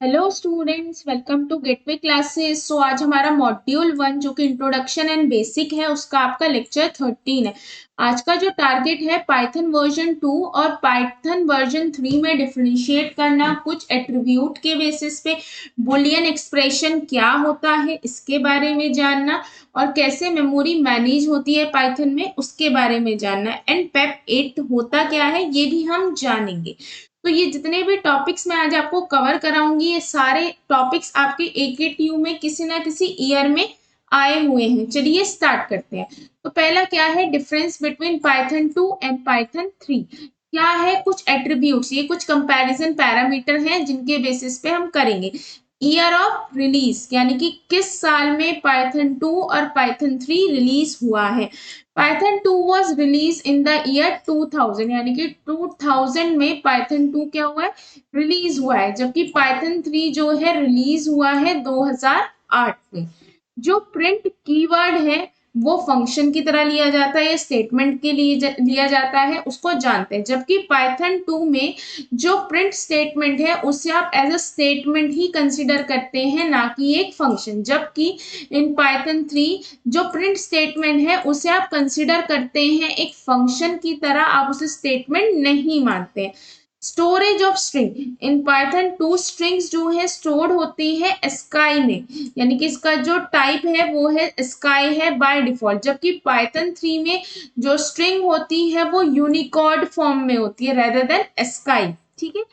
Hello students, welcome to gateway classes. So आज हमारा module 1 जो कि इंट्रोडक्शन एंड बेसिक है उसका आपका लेक्चर 13 है। आज का जो टारगेट है पाइथन वर्जन 2 और पाइथन वर्जन 3 में डिफरेंशिएट करना, कुछ एट्रीब्यूट के बेसिस पे बुलियन एक्सप्रेशन क्या होता है इसके बारे में जानना, और कैसे मेमोरी मैनेज होती है पाइथन में उसके बारे में जानना, एंड पेप 8 होता क्या है ये भी हम जानेंगे। तो ये जितने भी टॉपिक्स मैं आज आपको कवर कराऊंगी ये सारे टॉपिक्स आपके एकेटीयू में किसी ना किसी ईयर में आए हुए हैं। चलिए स्टार्ट करते हैं। तो पहला क्या है, difference between Python 2 and Python 3। क्या है, कुछ एट्रीब्यूट्स, ये कुछ कंपैरिजन पैरामीटर हैं जिनके बेसिस पे हम करेंगे। ईयर ऑफ रिलीज यानी कि किस साल में पाइथन 2 और पाइथन 3 रिलीज हुआ है। Python 2 was released in the year 2000 यानी कि 2000 में पाइथन 2 क्या हुआ है, रिलीज हुआ है, जबकि पाइथन 3 जो है रिलीज हुआ है 2008 में। जो प्रिंट कीवर्ड है वो फंक्शन की तरह लिया जाता है या स्टेटमेंट के लिए लिया जाता है, उसको जानते हैं। जबकि पाइथन 2 में जो प्रिंट स्टेटमेंट है उसे आप एज अ स्टेटमेंट ही कंसिडर करते हैं, ना कि एक फंक्शन। जबकि इन पाइथन 3 जो प्रिंट स्टेटमेंट है उसे आप कंसिडर करते हैं एक फंक्शन की तरह, आप उसे स्टेटमेंट नहीं मानते। Storage of string in Python 2, strings जो है स्टोर्ड होती है स्काई में, यानी कि इसका जो टाइप है वो है स्काई है बाय डिफॉल्ट। जबकि पाइथन 3 में जो स्ट्रिंग होती है वो यूनिकोड फॉर्म में होती है रेदर देन स्काई। ठीक है।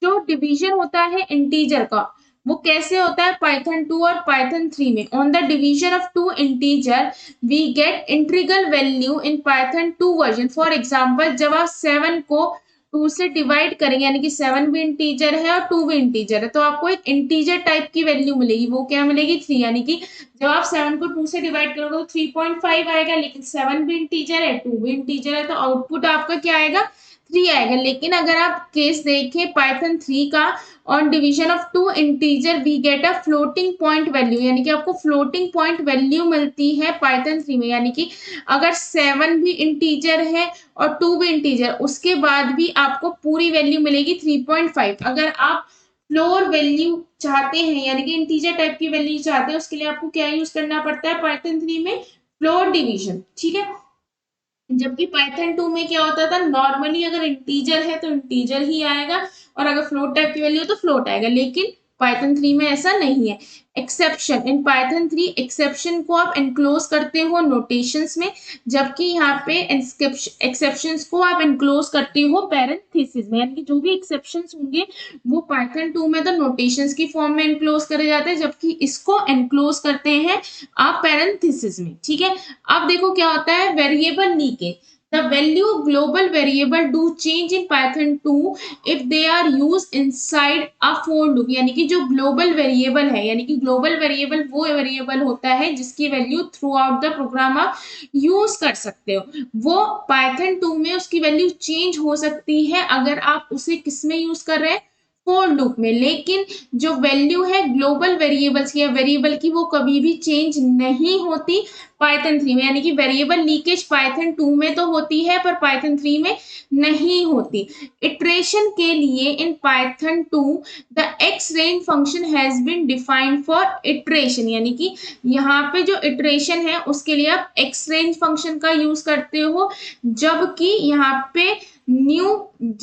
जो डिवीजन होता है इंटीजर का वो कैसे होता है पाइथन 2 और पाइथन 3 में। On the division of two integer we get integral value in Python 2 version. For example, जब आप 7 को 2 से डिवाइड करेंगे, यानी कि 7 भी इंटीजर है और 2 भी इंटीजर है, तो आपको एक इंटीजर टाइप की वैल्यू मिलेगी। वो क्या मिलेगी, 3। यानी कि जब आप 7 को 2 से डिवाइड करोगे तो 3.5 आएगा, लेकिन 7 भी इंटीजर है 2 भी इंटीजर है, तो आउटपुट आपका क्या आएगा, 3 आएगा। लेकिन अगर आप केस देखें पाइथन 3 का, on division of two integer we get a floating point value, यानी कि आपको फ्लोटिंग पॉइंट वैल्यू मिलती है पाइथन 3 में। यानी कि अगर 7 भी इंटीजर है और 2 भी इंटीजर, उसके बाद भी आपको पूरी वैल्यू मिलेगी 3.5। अगर आप फ्लोर वैल्यू चाहते हैं यानी कि इंटीजर टाइप की वैल्यू चाहते हैं, उसके लिए आपको क्या यूज करना पड़ता है पाइथन 3 में, फ्लोर डिवीजन। ठीक है। जबकि पाइथन 2 में क्या होता था, नॉर्मली अगर इंटीजर है तो इंटीजर ही आएगा, और अगर फ्लोट टाइप की वैल्यू तो फ्लोट आएगा। लेकिन पाइथन 3 में ऐसा नहीं है। एक्सेप्शन इन पाइथन 3, एक्सेप्शन को आप एनक्लोज करते हो नोटेशंस में, जबकि यहाँ पे एक्सेप्शंस को आप एनक्लोज करते हो पैरेंथेसिस में। यानी कि जो भी एक्सेप्शंस होंगे वो पाइथन 2 में तो नोटेशंस की फॉर्म में एनक्लोज करे जाते हैं, जबकि इसको एनक्लोज करते हैं आप पैरेंथेसिस में। ठीक है। अब देखो क्या होता है, variable leakage. The value global variable do change in Python 2 if they are used inside a for loop। यानी कि जो ग्लोबल वेरिएबल है, यानी कि ग्लोबल वेरिएबल वो वेरिएबल होता है जिसकी value throughout the program आप यूज कर सकते हो। वो पाइथन 2 में उसकी वैल्यू चेंज हो सकती है अगर आप उसे किस में यूज कर रहे हैं, फोर लूप में। लेकिन जो वैल्यू है ग्लोबल वेरिएबल्स की या वेरिएबल की वो कभी भी चेंज नहीं होती पाइथन 3 में। यानी कि वेरिएबल लीकेज पाइथन 2 में तो होती है पर पाइथन 3 में नहीं होती। इटरेशन के लिए in Python 2 the x range function has been defined for iteration, यानी कि यहाँ पे जो इटरेशन है उसके लिए आप एक्स रेंज फंक्शन का यूज करते हो, जबकि यहाँ पे न्यू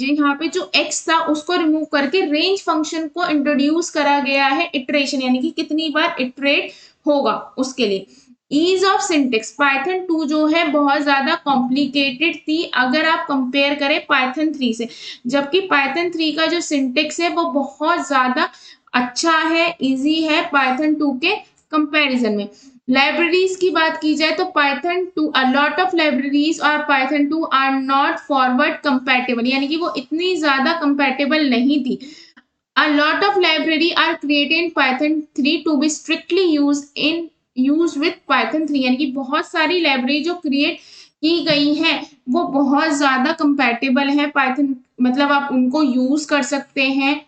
यहाँ पे जो x था उसको रिमूव करके रेंज फंक्शन को इंट्रोड्यूस करा गया है इटरेशन, यानी कि कितनी बार इटरेट होगा उसके लिए। ईज ऑफ सिंटेक्स, पाइथन 2 जो है बहुत ज्यादा कॉम्प्लिकेटेड थी अगर आप कंपेयर करें पाइथन 3 से, जबकि पाइथन 3 का जो सिंटेक्स है वो बहुत ज्यादा अच्छा है, इजी है पाइथन 2 के कंपैरिजन में। लाइब्रेरीज की बात की जाए तो Python 2 a lot of libraries और Python 2 are not forward compatible, यानी कि वो इतनी ज्यादा कंपैटिबल नहीं थी। A lot of library are created in Python 3 to be strictly use with Python 3, यानी कि बहुत सारी लाइब्रेरी जो क्रिएट की गई है वो बहुत ज्यादा कंपैटिबल है पाइथन, मतलब आप उनको यूज कर सकते हैं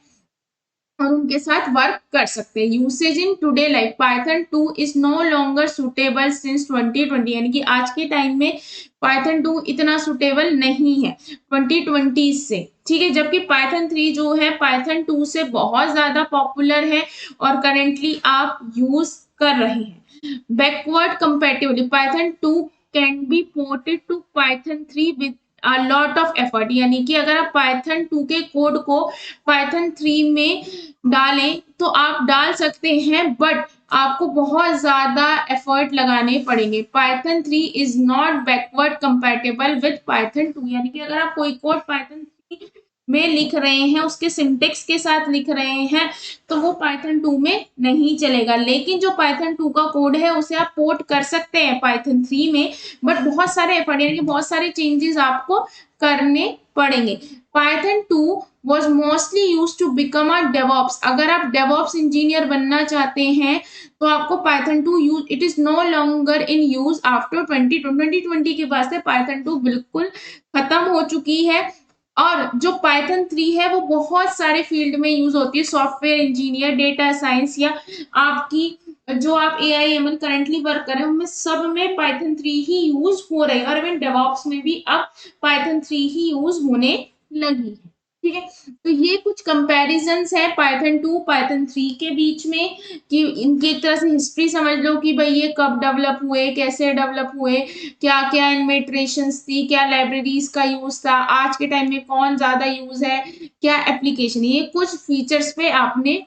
और उनके साथ वर्क कर सकते हैं। Usage in today life Python 2 is no longer suitable since 2020, यानी कि आज के टाइम में पाइथन 2 इतना सुटेबल नहीं है 2020 से, ठीक है। जबकि पाइथन 3 जो है पाइथन 2 से बहुत ज्यादा पॉपुलर है और करेंटली आप यूज कर रहे हैं। Backward compatibility Python 2 can be ported to Python 3 with a lot of effort, यानी कि अगर आप पाइथन 2 के कोड को पाइथन 3 में डालें तो आप डाल सकते हैं, बट आपको बहुत ज्यादा एफर्ट लगाने पड़ेंगे। Python 3 is not backward compatible with Python 2, यानी कि अगर आप कोई कोड पाइथन 3 में लिख रहे हैं, उसके सिंटेक्स के साथ लिख रहे हैं, तो वो पाइथन 2 में नहीं चलेगा। लेकिन जो पाइथन 2 का कोड है उसे आप पोर्ट कर सकते हैं पाइथन 3 में, बट बहुत सारे एफर्ट यानी कि बहुत सारे चेंजेस आपको करने पड़ेंगे। Python 2 was mostly used to become a DevOps। अगर आप DevOps इंजीनियर बनना चाहते हैं तो आपको Python 2 use, it is no longer in use after 2020 के बाद से Python 2 बिल्कुल खत्म हो चुकी है। और जो Python 3 है वो बहुत सारे फील्ड में यूज होती है, सॉफ्टवेयर इंजीनियर, डेटा साइंस, या आपकी जो आप AI/ML करंटली वर्क कर रहे हैं उनमें सब में Python 3 ही यूज हो रही है, और इवन DevOps में भी अब Python 3 ही यूज होने लगी है, ठीक है। तो ये कुछ कंपैरिजंस है पाइथन 2 पाइथन 3 के बीच में, कि इनकी एक तरह से हिस्ट्री समझ लो कि भाई ये कब डेवलप हुए, कैसे डेवलप हुए, क्या क्या इनमें इटरेशंस थी, क्या लाइब्रेरीज का यूज था, आज के टाइम में कौन ज्यादा यूज है, क्या एप्लीकेशन, ये कुछ फीचर्स पे आपने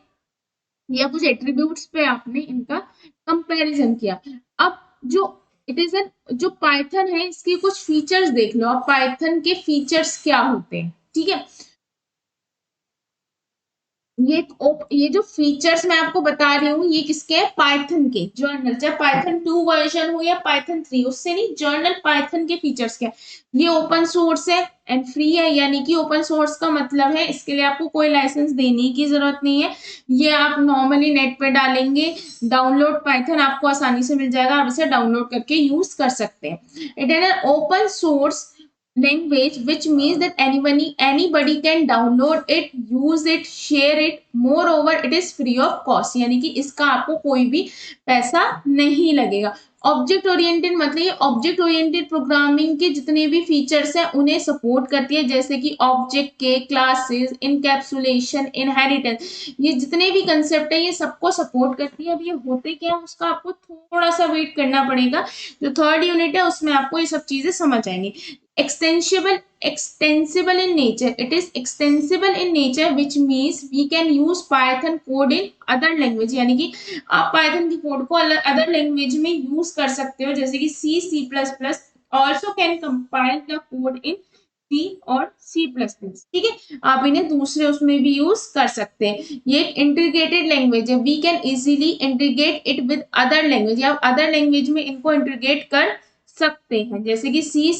या कुछ एट्रीब्यूट्स पे आपने इनका कंपैरिजन किया। अब जो इट इज एन जो पाइथन है इसके कुछ फीचर्स देख लो, अब पाइथन के फीचर्स क्या होते हैं, ठीक है। ये जो फीचर्स मैं आपको बता रही हूँ ये किसके हैं, पाइथन के जर्नल, चाहे पाइथन 2 वर्जन हो या पाइथन 3, उससे नहीं, जर्नल पाइथन के फीचर्स क्या है। ये ओपन सोर्स है एंड फ्री है, यानी कि ओपन सोर्स का मतलब है इसके लिए आपको कोई लाइसेंस देने की जरूरत नहीं है। ये आप नॉर्मली नेट पे डालेंगे डाउनलोड पाइथन, आपको आसानी से मिल जाएगा, आप इसे डाउनलोड करके यूज कर सकते हैं। It is an open source language, which means that anybody can download it, use it, share it, moreover it is free of cost, यानी कि इसका आपको कोई भी पैसा नहीं लगेगा। ऑब्जेक्ट ओरिएंटेड मतलब ये ऑब्जेक्ट ओरिएंटेड प्रोग्रामिंग के जितने भी फीचर्स हैं उन्हें सपोर्ट करती है, जैसे कि ऑब्जेक्ट के क्लासेस, इनकैप्सुलेशन, इनहेरिटेंस, ये जितने भी कंसेप्ट है ये सबको सपोर्ट करती है। अब ये होते क्या है उसका आपको थोड़ा सा वेट करना पड़ेगा, जो थर्ड यूनिट है उसमें आपको ये सब चीजें समझ आएंगी। Extensible in nature, it is extensible in nature, which means we can use Python code in other language, यानी कि आप Python की कोड को अदर लैंग्वेज में यूज कर सकते हो, जैसे कि C++, also can compile the code in C और C++, ठीक है। आप इन्हें दूसरे उसमें भी यूज कर सकते हैं। ये एक इंटीग्रेटेड लैंग्वेज है, we can easily integrate it with other language, आप अदर लैंग्वेज में इनको इंटीग्रेट कर सकते हैं, जैसे कि C++,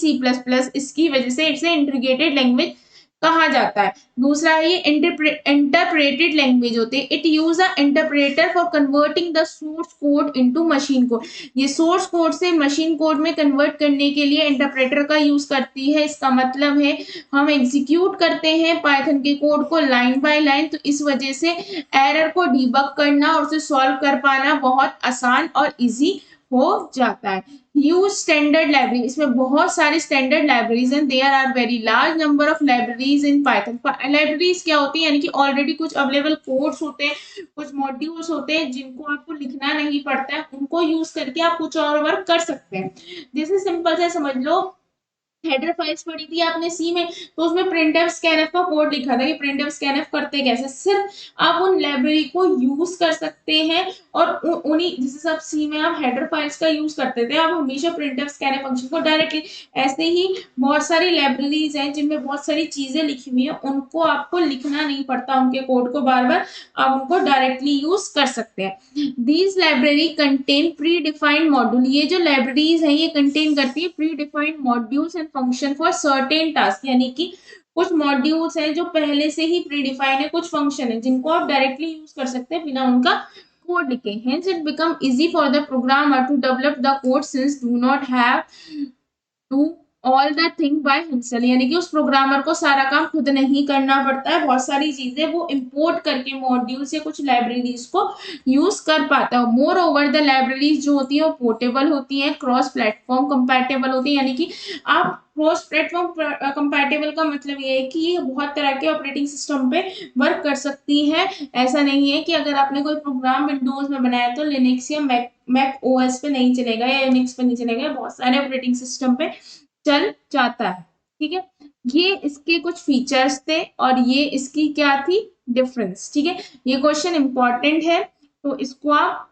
इसकी वजह से इसे इंटीग्रेटेड लैंग्वेज कहा जाता है। दूसरा है ये इंटरप्रेटेड लैंग्वेज होती है, it use a interpreter for converting the source code into machine code, ये सोर्स कोड से मशीन कोड में कन्वर्ट करने के लिए इंटरप्रेटर का यूज करती है। इसका मतलब है हम एग्जीक्यूट करते हैं पाइथन के कोड को लाइन बाय लाइन, तो इस वजह से एरर को डिबग करना और उसे सॉल्व कर पाना बहुत आसान और इजी हो जाता है। यूज स्टैंडर्ड लाइब्रेरी, इसमें बहुत सारी स्टैंडर्ड लाइब्रेरीज हैं, there are very large number of libraries in Python. Libraries क्या होती है, यानी कि ऑलरेडी कुछ अवेलेबल कोड्स होते हैं, कुछ मॉड्यूल्स होते हैं जिनको आपको लिखना नहीं पड़ता है, उनको यूज करके आप कुछ और वर्क कर सकते हैं। जैसे सिंपल से समझ लो, हेडर फाइल्स पढ़ी थी आपने सी में, तो उसमें प्रिंटफ स्कैनफ का कोड लिखा था कि प्रिंटफ स्कैनफ करते कैसे, सिर्फ आप उन लाइब्रेरी को यूज कर सकते हैं और उन्हीं जैसे सब सी में आप हेडर फाइल्स का यूज करते थे, आप हमेशा प्रिंटफ स्कैनफ फंक्शन को डायरेक्टली, ऐसे ही बहुत सारी लाइब्रेरीज हैं जिनमें बहुत सारी चीजें लिखी हुई है, उनको आपको लिखना नहीं पड़ता, उनके कोड को बार बार आप उनको डायरेक्टली यूज कर सकते हैं। These library contain pre defined module, ये जो लाइब्रेरीज है ये कंटेन करती है pre defined modules and function for certain task, यानी कि कुछ मॉड्यूल्स हैं जो पहले से ही प्री डिफाइंड है, कुछ फंक्शन है जिनको आप डायरेक्टली यूज कर सकते हैं बिना उनका कोड लिखे। Hence it become easy for the programmer to develop the code since do not have to all the thing by himself, यानी कि उस प्रोग्रामर को सारा काम खुद नहीं करना पड़ता है, बहुत सारी चीजें वो इंपोर्ट करके मॉड्यूल से कुछ लाइब्रेरीज को यूज कर पाता है। मोर ओवर द लाइब्रेरीज जो होती है वो पोर्टेबल होती है, क्रॉस प्लेटफॉर्म कंपैटिबल होती है, यानी कि आप क्रॉस प्लेटफॉर्म कंपैटिबल का मतलब ये है कि ये बहुत तरह के ऑपरेटिंग सिस्टम पे वर्क कर सकती है। ऐसा नहीं है कि अगर आपने कोई प्रोग्राम विंडोज में बनाया तो लिनक्स या मैक ओएस पे नहीं चलेगा या यूनिक्स पे नहीं चलेगा, बहुत सारे ऑपरेटिंग सिस्टम पे चल जाता है। ठीक है, ये इसके कुछ फीचर्स थे और ये इसकी क्या थी, डिफरेंस। ठीक है, ये क्वेश्चन इंपॉर्टेंट है तो इसको आप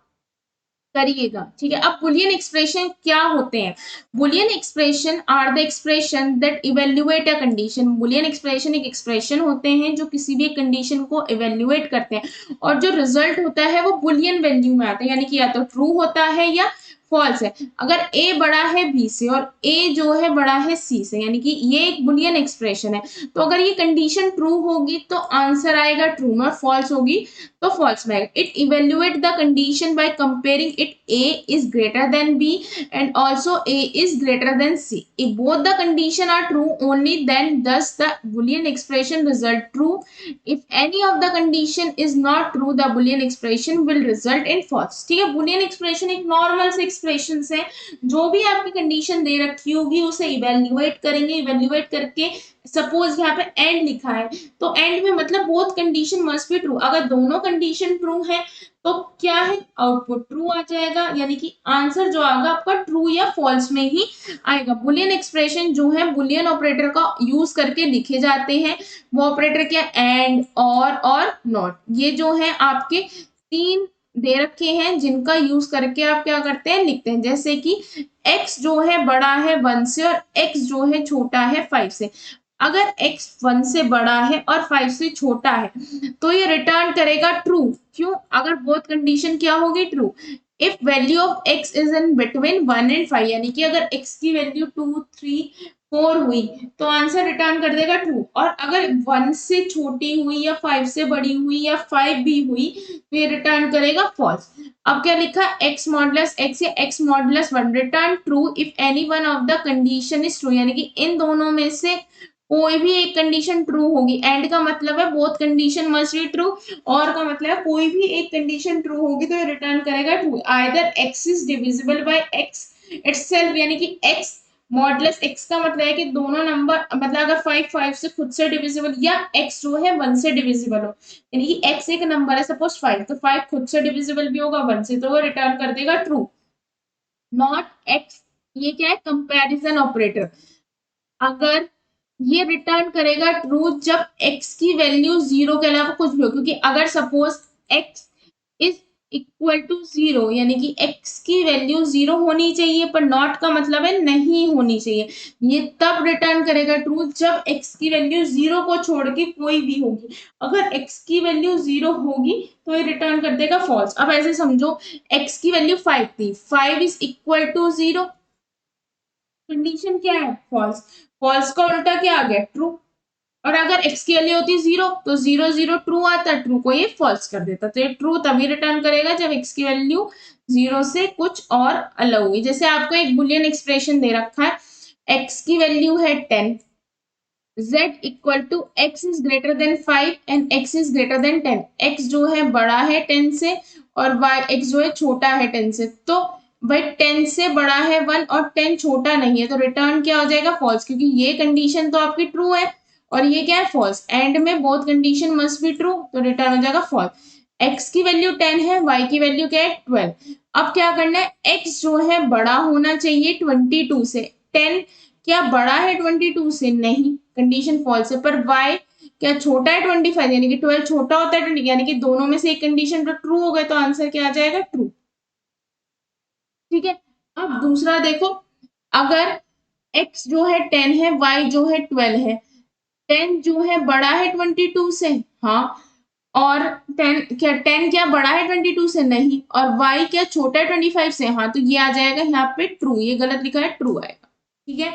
करिएगा। ठीक है, अब बुलियन एक्सप्रेशन क्या होते हैं? Boolean expression are the expression that evaluate a condition. Boolean expression एक एक्सप्रेशन होते हैं जो किसी भी कंडीशन को इवेल्युएट करते हैं और जो रिजल्ट होता है वो बुलियन वैल्यू में आता है, यानी कि या तो ट्रू होता है या फॉल्स है। अगर ए बड़ा है बी से और ए जो है बड़ा है सी से, यानी कि ये एक बुलियन एक्सप्रेशन है, तो अगर ये कंडीशन ट्रू होगी तो आंसर आएगा ट्रू में, और फॉल्स होगी तो फॉल्स में आएगा। It evaluate the condition by comparing it A is greater than B and also A is greater than C. If both the condition are true only then thus the boolean expression result true. If any of the condition is not true the boolean expression will result in false. ठीक है, boolean expression एक normal से expression है, जो भी आपकी condition दे रखी होगी उसे इवेल्युएट करेंगे, इवेल्युएट करके सपोज यहाँ पे एंड लिखा है तो एंड में मतलब both condition must be true. अगर दोनों कंडीशन ट्रू है तो क्या है, आउटपुट ट्रू आ जाएगा, यानी कि आंसर जो आएगा आपका ट्रू या फॉल्स में ही आएगा। बुलियन एक्सप्रेशन जो है बुलियन ऑपरेटर का यूज करके लिखे जाते हैं। वो ऑपरेटर क्या, एंड और नॉट, ये जो है आपके तीन दे रखे हैं जिनका यूज करके आप क्या करते हैं, लिखते हैं। जैसे कि x जो है बड़ा है 1 से और x जो है छोटा है 5 से। अगर x 1 से बड़ा है और 5 से छोटा है तो ये रिटर्न करेगा ट्रू। क्यों, अगर बोथ कंडीशन क्या होगी, true. If value of x is in between 1 and 5, यानी कि अगर x की वैल्यू 2 3 4 हुई तो आंसर रिटर्न कर देगा ट्रू। और अगर 1 से छोटी हुई या 5 से बड़ी हुई या 5 भी हुई तो ये रिटर्न करेगा फॉल्स। अब क्या लिखा, x मॉडुलस x या x modulus 1 return true if any one of the condition is true, यानी कि इन दोनों में से कोई भी एक कंडीशन ट्रू होगी। एंड का मतलब है both condition must be true, और का मतलब है कोई भी एक कंडीशन ट्रू होगी तो ये रिटर्न करेगा true. Either x is divisible by x itself, यानी कि x मॉडुलस x का मतलब है कि दोनों नंबर, मतलब अगर 5 से खुद से डिविजिबल या x जो है 1 से डिविजिबल हो, यानी कि x एक नंबर है सपोज 5, तो 5 खुद से डिविजिबल भी होगा 1 से, तो वो रिटर्न कर देगा ट्रू। नॉट x, ये क्या है, कंपैरिजन ऑपरेटर। अगर ये रिटर्न करेगा ट्रू जब x की वैल्यू 0 के अलावा कुछ भी हो, क्योंकि अगर suppose x is equal to 0, यानी कि x की वैल्यू 0 होनी चाहिए पर नॉट का मतलब है नहीं होनी चाहिए, ये तब रिटर्न करेगा ट्रू जब x की वैल्यू 0 को छोड़ के कोई भी होगी। अगर x की वैल्यू 0 होगी तो ये रिटर्न कर देगा फॉल्स। अब ऐसे समझो x की वैल्यू 5 थी, 5 इज इक्वल टू 0, कंडीशन क्या है, फॉल्स। फॉल्स का उल्टा क्या आ गया, ट्रू। और अगर x की वैल्यू होती 0 तो 0 0 ट्रू आता, ट्रू को ये फॉल्स कर देता, तो ये ट्रू तभी रिटर्न करेगा जब x की वैल्यू 0 से कुछ और अलग होगी। जैसे आपको एक बुलियन एक्सप्रेशन दे रखा है, x की वैल्यू है 10, z equal to x is greater than 5 and x is greater than 10। x जो है बड़ा है 10 से और y x जो है छोटा है 10 से, तो भाई 10 से बड़ा है 1 और 10 छोटा नहीं है, तो रिटर्न क्या हो जाएगा, फॉल्स, क्योंकि ये कंडीशन तो आपकी ट्रू है और ये क्या है, फॉल्स। एंड में both condition must be true, तो रिटर्न हो जाएगा फॉल्स। x की वैल्यू 10 है, y की वैल्यू क्या है 12। अब क्या करना है, x जो है बड़ा होना चाहिए 22 से, 10 क्या बड़ा है 22 से, नहीं, कंडीशन फॉल्स है। पर y क्या छोटा है 25, यानी कि 12 छोटा होता है 20, यानी कि दोनों में से एक कंडीशन तो ट्रू हो गए, तो आंसर क्या आ जाएगा, ट्रू। ठीक है, अब दूसरा देखो, अगर x जो है 10 है, y जो है 12 है, 10 जो है बड़ा है 22 से, हाँ, और 10 क्या बड़ा है 22 से, नहीं, और y क्या छोटा है 25 से, हाँ, तो ये आ जाएगा यहाँ पे ट्रू, ये गलत लिखा है, ट्रू आएगा। ठीक है,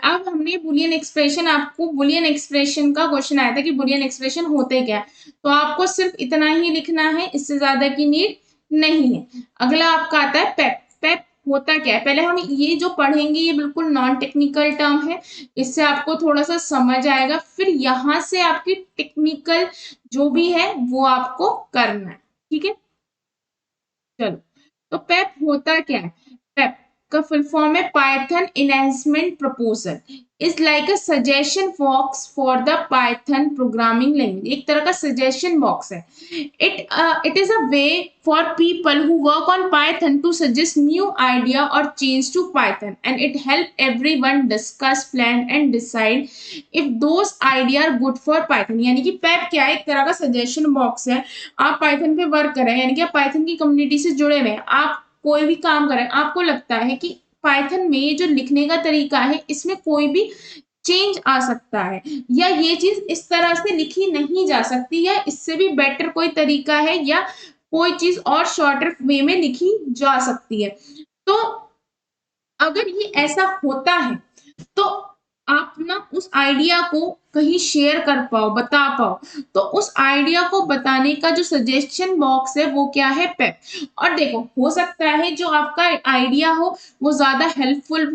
अब हमने बुलियन एक्सप्रेशन, आपको बुलियन एक्सप्रेशन का क्वेश्चन आया था कि बुलियन एक्सप्रेशन होते क्या है, तो आपको सिर्फ इतना ही लिखना है, इससे ज्यादा की नीड नहीं है। अगला आपका आता है पेप। पेप होता क्या है, पहले हम ये जो पढ़ेंगे ये बिल्कुल नॉन टेक्निकल टर्म है, इससे आपको थोड़ा सा समझ आएगा, फिर यहाँ से आपकी टेक्निकल जो भी है वो आपको करना है, ठीक है। चलो, तो पेप होता क्या है? पेप का फुल फॉर्म है Python enhancement proposal, is like a suggestion box for the Python programming language. एक तरह का सजेशन बॉक्स है। It is a way for people who work on Python to suggest new idea और change to Python, and it help everyone discuss plan and decide if those idea are good for Python. यानी कि पेप क्या है? एक तरह का suggestion box है। आप पाइथन पे वर्क कर रहे हैं, यानी कि आप पाइथन की कम्युनिटी से जुड़े हुए हैं, आप कोई भी काम कर रहे हैं, आपको लगता है कि पाइथन में ये जो लिखने का तरीका है इसमें कोई भी चेंज आ सकता है, या ये चीज इस तरह से लिखी नहीं जा सकती, या इससे भी बेटर कोई तरीका है, या कोई चीज और शॉर्टर वे में लिखी जा सकती है। तो अगर ये ऐसा होता है तो आप ना उस आइडिया को कहीं शेयर कर पाओ, बता पाओ, तो उस आइडिया को बताने का जो सजेशन बॉक्स है वो क्या है? पेप। और देखो, हो सकता है जो आपका आइडिया हो वो ज्यादा हेल्पफुल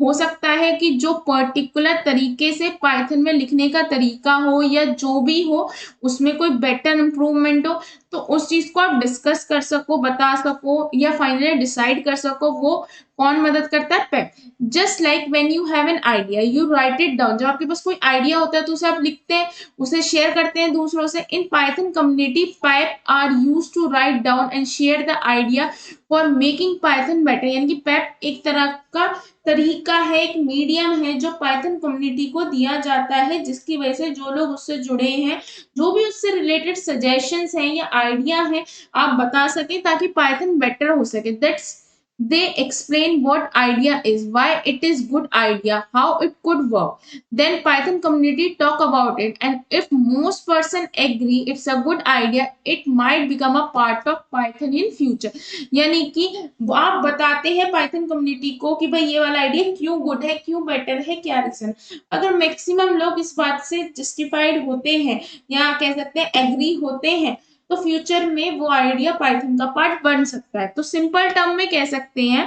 हो सकता है कि जो पर्टिकुलर तरीके से पाइथन में लिखने का तरीका हो या जो भी हो उसमें कोई बेटर इंप्रूवमेंट हो, तो उस चीज को आप डिस्कस कर सको, बता सको, या फाइनली डिसाइड कर सको। वो कौन मदद करता है? PEP. Just like when you have an idea you write it down. जब आपके पास कोई आइडिया होता है तो उसे आप लिखते हैं, उसे शेयर करते हैं दूसरों से। In Python community PEP are use to write down and share the idea for making Python better. यानी कि पेप एक तरह का तरीका है, एक मीडियम है जो पाइथन कम्युनिटी को दिया जाता है, जिसकी वजह से जो लोग उससे जुड़े हैं, जो भी उससे रिलेटेड सजेशंस हैं या आइडिया हैं, आप बता सकें ताकि पाइथन बेटर हो सके। That's they explain what idea is, why it is good idea, how it could work. Then Python community talk about it, and if most person agree it's a good idea, it might become a part of Python in future. यानी कि आप बताते हैं Python community को कि भाई ये वाला आइडिया क्यों गुड है, क्यों बेटर है, क्या रीजन। अगर मैक्सिमम लोग इस बात से जस्टिफाइड होते हैं या कह सकते हैं एग्री होते हैं, तो फ्यूचर में वो आइडिया पाइथन का पार्ट बन सकता है। तो सिंपल टर्म में कह सकते हैं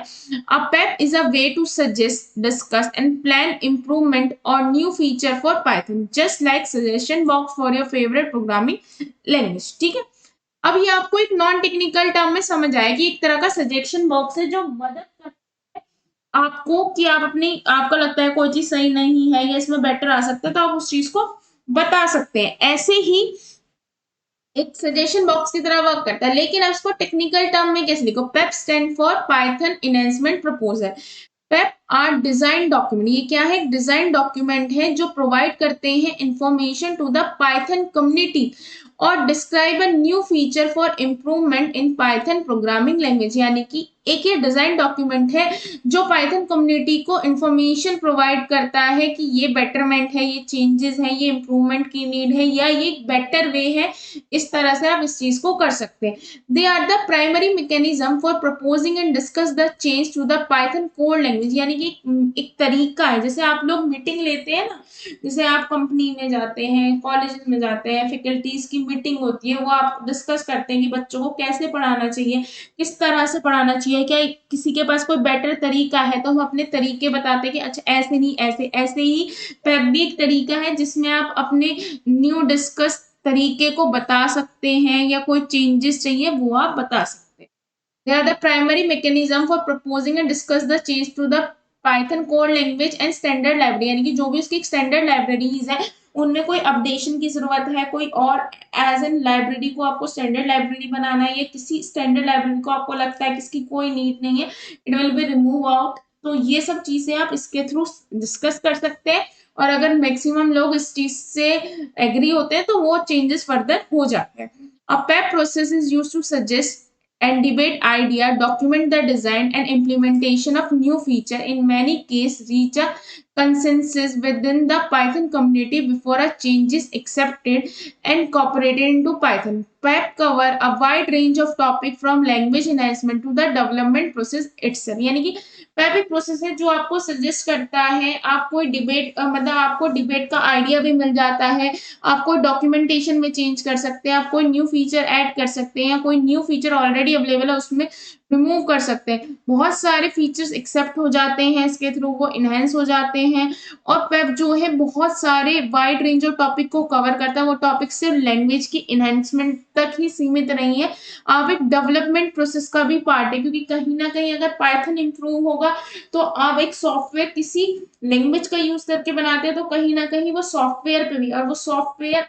a PEP is a way to suggest, discuss and plan improvement और new feature for Python, just like suggestion box for your favourite programming language. ठीक है, अब ये आपको एक नॉन टेक्निकल टर्म में समझ आएगी। एक तरह का सजेशन बॉक्स है जो मदद करता है आपको कि आप अपनी, आपको लगता है कोई चीज सही नहीं है या इसमें बेटर आ सकता है, तो आप उस चीज को बता सकते हैं। ऐसे ही एक सजेशन बॉक्स की तरह वर्क करता है। लेकिन अब इसको टेक्निकल टर्म में कैसे लिखो? PEP stand for Python enhancement proposal. PEP are design document. ये क्या है? डिजाइन डॉक्यूमेंट है जो प्रोवाइड करते हैं information to the Python community और describe a new feature for improvement in Python programming language. यानी कि एक ये डिजाइन डॉक्यूमेंट है जो पाइथन कम्युनिटी को इंफॉर्मेशन प्रोवाइड करता है कि ये बेटरमेंट है, ये चेंजेस है, ये इंप्रूवमेंट की नीड है, या ये बेटर वे है, इस तरह से आप इस चीज को कर सकते हैं। They are the primary mechanism for proposing and discuss the change to the Python code language. यानी कि एक तरीका है, जैसे आप लोग मीटिंग लेते हैं ना, जैसे आप कंपनी में जाते हैं, कॉलेज में जाते हैं, फैकल्टीज की मीटिंग होती है, वो आप डिस्कस करते हैं कि बच्चों को कैसे पढ़ाना चाहिए, किस तरह से पढ़ाना चाहिए, क्या किसी के पास कोई बेटर तरीका है, तो हम अपने तरीके बताते हैं कि अच्छा ऐसे नहीं, ऐसे ऐसे ही। पेप भी एक तरीका है जिसमें आप अपने न्यू डिस्कस तरीके को बता सकते हैं, या कोई चेंजेस चाहिए वो आप बता सकते हैं। They are the primary mechanism for proposing and discuss the change to the Python core language and standard library। यानी कि जो भी उसकी स्टैंडर्ड लाइब्रेरीज है उनमें कोई अपडेशन की जरूरत है, कोई और एज एन लाइब्रेरी को आपको स्टैंडर्ड लाइब्रेरी बनाना है, या किसी स्टैंडर्ड लाइब्रेरी को आपको लगता है कि इसकी कोई नीड नहीं है, it will be remove out, तो ये सब चीजें आप इसके थ्रू डिस्कस कर सकते हैं। और अगर मैक्सिमम लोग इस चीज से एग्री होते हैं तो वो चेंजेस फर्दर हो जाते हैं। A PEP process is used to suggest and debate idea, document the design and implementation of new feature. In many cases, reach a consensus within the Python community before a change is accepted and incorporated into Python. PEP cover a wide range of topic from language enhancement to the development process itself. यानी कि PEP एक process है जो आपको suggest करता है, आप कोई डिबेट मतलब आपको डिबेट का आइडिया भी मिल जाता है, आप कोई डॉक्यूमेंटेशन में चेंज कर सकते हैं, आप कोई न्यू फीचर ऐड कर सकते हैं, या कोई न्यू फीचर ऑलरेडी अवेलेबल है उसमें रिमूव कर सकते हैं। बहुत सारे फीचर्स एक्सेप्ट हो जाते हैं इसके थ्रू, वो इनहेंस हो जाते हैं। और पेप जो है बहुत सारे वाइड रेंज ऑफ टॉपिक को कवर करता है। वो टॉपिक सिर्फ लैंग्वेज की इनहेंसमेंट तक ही सीमित नहीं है, आप एक डेवलपमेंट प्रोसेस का भी पार्ट है, क्योंकि कहीं ना कहीं अगर पाइथन इंप्रूव होगा तो आप एक सॉफ्टवेयर किसी लैंग्वेज का यूज करके बनाते हैं, तो कहीं ना कहीं वो सॉफ्टवेयर पे भी, और वो सॉफ्टवेयर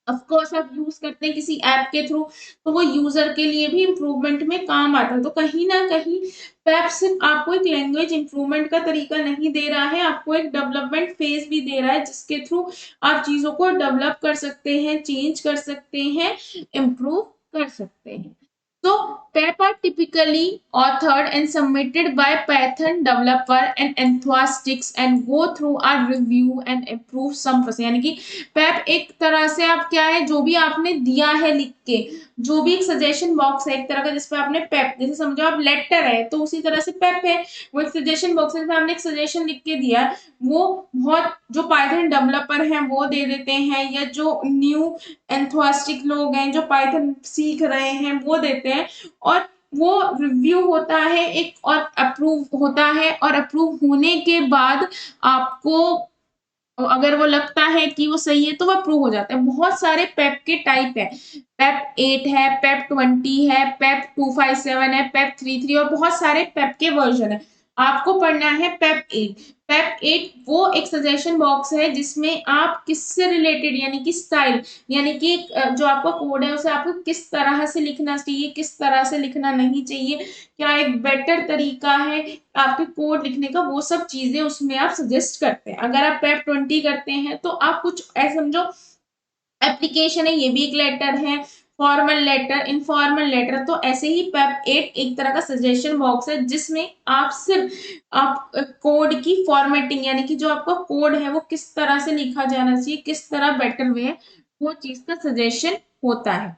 ऑफकोर्स आप यूज करते हैं किसी ऐप के थ्रू, तो वो यूजर के लिए भी इम्प्रूवमेंट में काम आता है। तो कहीं ना कहीं पैप सिर्फ आपको एक लैंग्वेज इम्प्रूवमेंट का तरीका नहीं दे रहा है, आपको एक डेवलपमेंट फेज भी दे रहा है, जिसके थ्रू आप चीजों को डेवलप कर सकते हैं, चेंज कर सकते हैं, इम्प्रूव कर सकते हैं। So, PEP are typically authored and submitted by Python developer and enthusiasts and go through a review and approve some process। यानी कि PEP एक तरह से आप क्या है, जो भी आपने दिया है लिख के, जो भी एक सजेशन बॉक्स है एक तरह का जिसपे आपने पेप, जैसे समझो आप लेटर है तो उसी तरह से पेप है, वो एक सजेशन बॉक्स है जिसमें आपने एक सजेशन लिख के दिया, वो बहुत जो पाइथन डेवलपर हैं वो दे देते हैं, या जो न्यू एंथुआस्टिक लोग हैं जो पाइथन सीख रहे हैं वो देते हैं, और वो रिव्यू होता है एक, और अप्रूव होता है, और अप्रूव होने के बाद आपको अगर वो लगता है कि वो सही है तो वो अप्रूव हो जाता है। बहुत सारे पेप के टाइप है, पेप 8 है, पेप 20 है, पेप 257 है, पेप 33 और बहुत सारे पेप के वर्जन है। आपको पढ़ना है पेप 8। पेप 8 वो एक सजेशन बॉक्स है जिसमें आप किससे रिलेटेड, यानी कि स्टाइल, यानी कि जो आपका कोड है उसे आपको किस तरह से लिखना चाहिए, किस तरह से लिखना नहीं चाहिए, क्या एक बेटर तरीका है आपके कोड लिखने का, वो सब चीजें उसमें आप सजेस्ट करते हैं। अगर आप पेप 20 करते हैं तो आप कुछ ऐसे समझो एप्लीकेशन है, ये भी एक लेटर है, फॉर्मल लेटर, इनफॉर्मल लेटर, तो ऐसे ही पेप 8 एक तरह का सजेशन बॉक्स है जिसमें आप सिर्फ आप कोड की फॉर्मेटिंग, यानी कि जो आपका कोड है वो किस तरह से लिखा जाना चाहिए, किस तरह बेटर वे है, वो चीज का सजेशन होता है।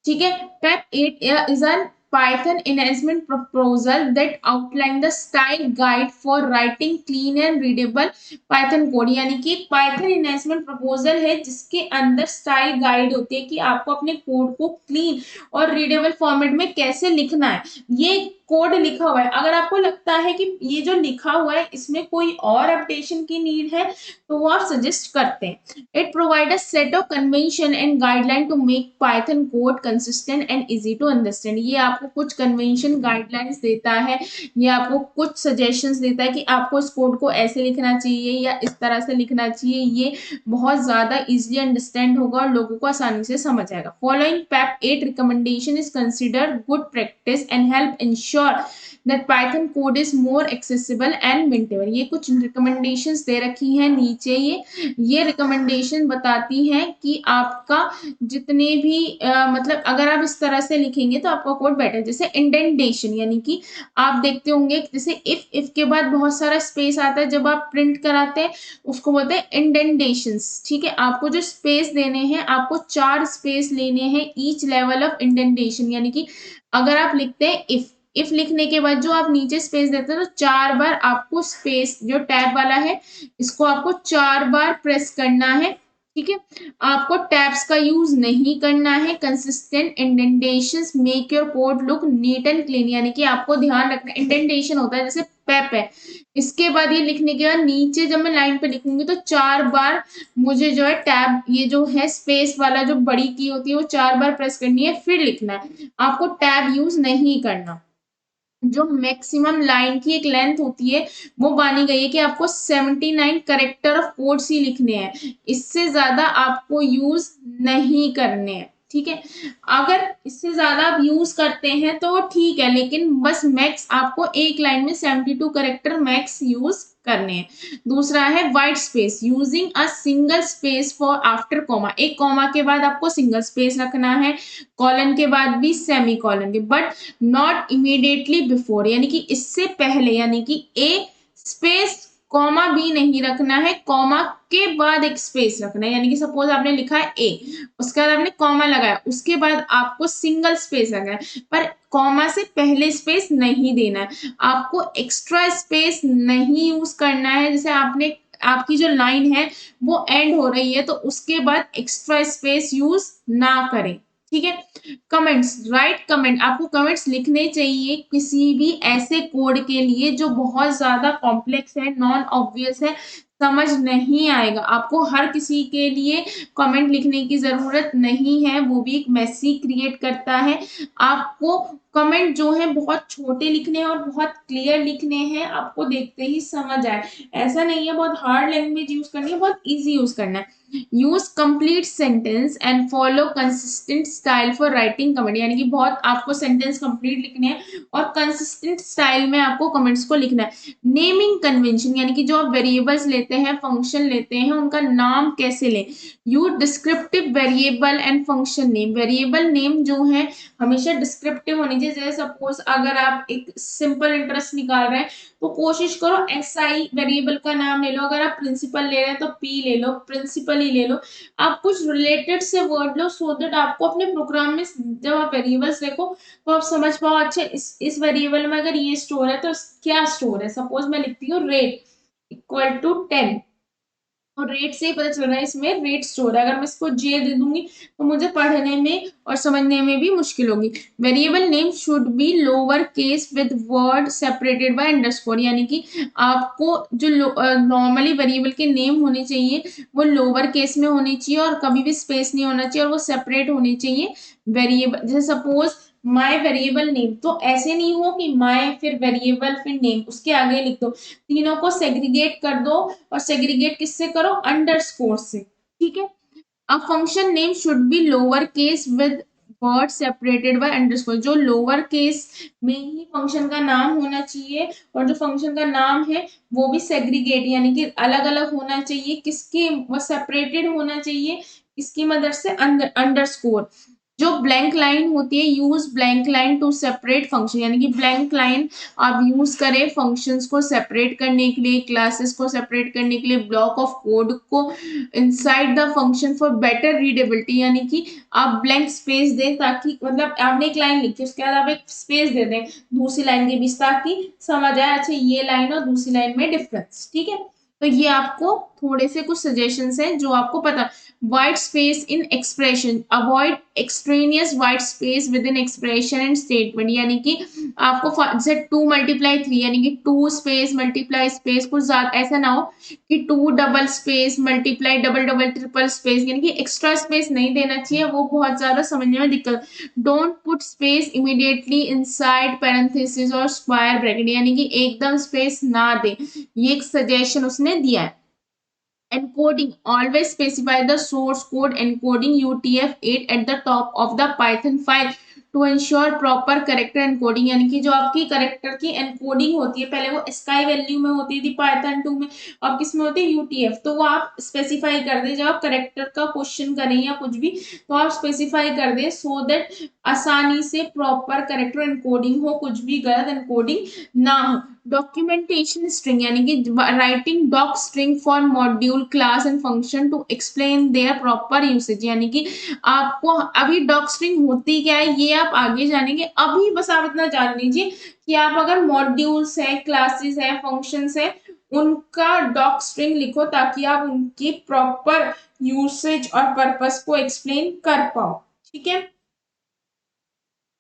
ठीक है। पेप 8 is a Python enhancement proposal that outline the style guide for writing clean and readable Python code। यानी कि एक Python enhancement proposal है जिसके अंदर स्टाइल गाइड होती है कि आपको अपने कोड को क्लीन और रीडेबल फॉर्मेट में कैसे लिखना है। ये कोड लिखा हुआ है, अगर आपको लगता है कि ये जो लिखा हुआ है इसमें कोई और अपडेशन की नीड है तो वो आप सजेस्ट करते हैं। It provide a set of convention and guideline to make Python code consistent and easy to understand. ये आपको कुछ कन्वेंशन गाइडलाइंस देता है, ये आपको कुछ सजेशंस देता है कि आपको इस कोड को ऐसे लिखना चाहिए या इस तरह से लिखना चाहिए, ये बहुत ज्यादा इजीली अंडरस्टैंड होगा और लोगों को आसानी से समझ आएगा। Following Pep 8 recommendation is considered good practice and help ensure that Python code is more accessible and maintainable। ये कुछ रिकमेंडेशंस दे रखी हैं नीचे, ये रिकमेंडेशन बताती हैं कि आपका जितने भी मतलब अगर आप इस तरह से लिखेंगे तो आपका कोड बेटर। जैसे इंडेंटेशन, यानी कि आप देखते होंगे जैसे इफ के बाद बहुत सारा स्पेस आता है जब आप प्रिंट कराते हैं, उसको बोलते हैं इंडेंटेशंस। ठीक है, आपको जो स्पेस देने हैं, आपको 4 स्पेस लेने हैं ईच लेवल ऑफ इंडेंटेशन। यानी कि अगर आप लिखते हैं इफ लिखने के बाद जो आप नीचे स्पेस देते हैं तो 4 बार आपको स्पेस, जो टैब वाला है इसको आपको 4 बार प्रेस करना है। ठीक है, आपको टैब्स का यूज नहीं करना है। Consistent indentations make your code look neat and clean. यानी कि आपको ध्यान रखना, इंडेंटेशन होता है जैसे पेप है, इसके बाद ये लिखने के बाद नीचे जब मैं लाइन पे लिखूंगी तो 4 बार मुझे जो है टैब, ये जो है स्पेस वाला जो बड़ी की होती है वो 4 बार प्रेस करनी है, फिर लिखना है। आपको टैब यूज नहीं करना। जो मैक्सिमम लाइन की एक लेंथ होती है वो मानी गई है कि आपको 79 करेक्टर ऑफ कोड्स ही लिखने हैं, इससे ज्यादा आपको यूज नहीं करने हैं। ठीक है, अगर इससे ज्यादा आप यूज करते हैं तो ठीक है, लेकिन बस मैक्स आपको एक लाइन में 72 करेक्टर मैक्स यूज करने हैं। दूसरा है white space, using a single space for after comma. एक कॉमा के बाद आपको सिंगल स्पेस रखना है, कॉलन के बाद भी सेमी कॉलन के, बट नॉट इमीडिएटली बिफोर, यानी कि इससे पहले, यानी कि ए स्पेस कॉमा भी नहीं रखना है, कॉमा के बाद एक स्पेस रखना है, यानी कि सपोज आपने लिखा है ए, उसके बाद आपने कॉमा लगाया, उसके बाद आपको सिंगल स्पेस रखना है, पर कॉमा से पहले स्पेस नहीं देना है, आपको एक्स्ट्रा स्पेस नहीं यूज करना है। जैसे आपने आपकी जो लाइन है वो एंड हो रही है तो उसके बाद एक्स्ट्रा स्पेस यूज ना करें, ठीक है। कमेंट्स, राइट कमेंट, आपको कमेंट्स लिखने चाहिए किसी भी ऐसे कोड के लिए जो बहुत ज्यादा कॉम्प्लेक्स है, नॉन ऑब्वियस है, समझ नहीं आएगा। आपको हर किसी के लिए कमेंट लिखने की जरूरत नहीं है, वो भी एक मैसेज क्रिएट करता है। आपको कमेंट जो है बहुत छोटे लिखने हैं और बहुत क्लियर लिखने हैं, आपको देखते ही समझ आए। ऐसा नहीं है बहुत हार्ड लैंग्वेज यूज करनी है, बहुत इजी यूज करना है। Use complete sentence and follow consistent style for writing comment, यानी कि बहुत आपको सेंटेंस कंप्लीट लिखने हैं और कंसिस्टेंट स्टाइल में आपको कमेंट्स को लिखना है। नेमिंग कन्वेंशन, यानी कि जो आप वेरिएबल्स लेते हैं, फंक्शन लेते हैं, उनका नाम कैसे लें। Use descriptive variable and function name, variable name जो है हमेशा डिस्क्रिप्टिव होनी चाहिए। जैसे सपोज अगर आप एक सिंपल इंटरेस्ट निकाल रहे हैं तो कोशिश करो एसआई वेरिएबल का नाम ले लो, अगर आप प्रिंसिपल ले रहे हैं तो पी ले लो, प्रिंसिपल ही ले लो, आप कुछ रिलेटेड से वर्ड लो, सो दैट आपको अपने प्रोग्राम में जब आप वेरिएबल्स देखो तो आप समझ पाओ अच्छा इस वेरिएबल में अगर ये स्टोर है तो क्या स्टोर है। सपोज मैं लिखती हूँ रेट इक्वल टू 10, और रेट से ही पता चल रहा है इसमें रेट स्टोर है, अगर मैं इसको जे दे दूंगी तो मुझे पढ़ने में और समझने में भी मुश्किल होगी। Variable name should be lower case with word separated by underscore, यानी कि आपको जो नॉर्मली वेरिएबल के नेम होने चाहिए वो लोअर केस में होनी चाहिए और कभी भी स्पेस नहीं होना चाहिए और वो सेपरेट होनी चाहिए। वेरिएबल जैसे सपोज माय वेरिएबल नेम, तो ऐसे नहीं हो कि माय फिर वेरिएबल फिर नेम उसके आगे लिख दो, तीनों को सेग्रीगेट कर दो, और सेग्रीगेट किससे करो, अंडरस्कोर से, ठीक है। A function name should be lower case with word separated by underscore, जो लोअर केस में ही फंक्शन का नाम होना चाहिए और जो फंक्शन का नाम है वो भी सेग्रीगेट यानी कि अलग अलग होना चाहिए, किसके वो सेपरेटेड होना चाहिए, किसकी मदद से, अंडरस्कोर। जो ब्लैंक लाइन होती है, use blank line to separate function, यानी कि ब्लैंक लाइन आप यूज करें फंक्शंस को सेपरेट करने के लिए, क्लासेस को सेपरेट करने के लिए, ब्लॉक ऑफ कोड को inside the function for better readability, यानी कि आप ब्लैंक स्पेस दें ताकि मतलब आपने एक लाइन लिखी उसके बाद आप एक स्पेस दे दें दूसरी लाइन के बीच ताकि समझ आए अच्छा ये लाइन और दूसरी लाइन में डिफरेंस, ठीक है। तो ये आपको थोड़े से कुछ सजेशंस हैं जो आपको पता। white space in expression, avoid extraneous white space within expression and statement, यानी कि आपको जैसे 2 मल्टीप्लाई 3 यानी कि 2 स्पेस मल्टीप्लाई स्पेस कुछ ज्यादा ऐसा ना हो कि 2 double space multiply double double triple space, यानी कि एक्स्ट्रा स्पेस नहीं देना चाहिए, वो बहुत ज्यादा समझने में दिक्कत। Don't put space immediately inside parenthesis और स्क्वायर ब्रैकेट, यानी कि एकदम स्पेस ना दे, ये एक सजेशन उसने दिया है। Encoding, always specify the source code encoding UTF-8 at the top of the Python file to ensure proper character encoding, यानी कि जो आपकी करेक्टर की एनकोडिंग होती है पहले वो स्काई वैल्यू में होती थी पाइथन 2 में, अब किस में होती है यूटीएफ, तो वो आप स्पेसिफाई कर दे जब आप करेक्टर का क्वेश्चन करें या कुछ भी तो आप स्पेसिफाई कर दे सो दैट आसानी से प्रॉपर करेक्टर एनकोडिंग हो, कुछ भी गलत एनकोडिंग ना हो। डॉक्यूमेंटेशन स्ट्रिंग, यानी कि writing doc string for module class and function to explain their proper usage, यानी कि आपको अभी डॉक स्ट्रिंग होती क्या है ये आप आगे जानेंगे, अभी बस आप इतना जान लीजिए कि आप अगर मॉड्यूल्स है, क्लासेस है, फंक्शंस है, उनका डॉक स्ट्रिंग लिखो ताकि आप उनकी प्रॉपर यूसेज और पर्पस को एक्सप्लेन कर पाओ, ठीक है।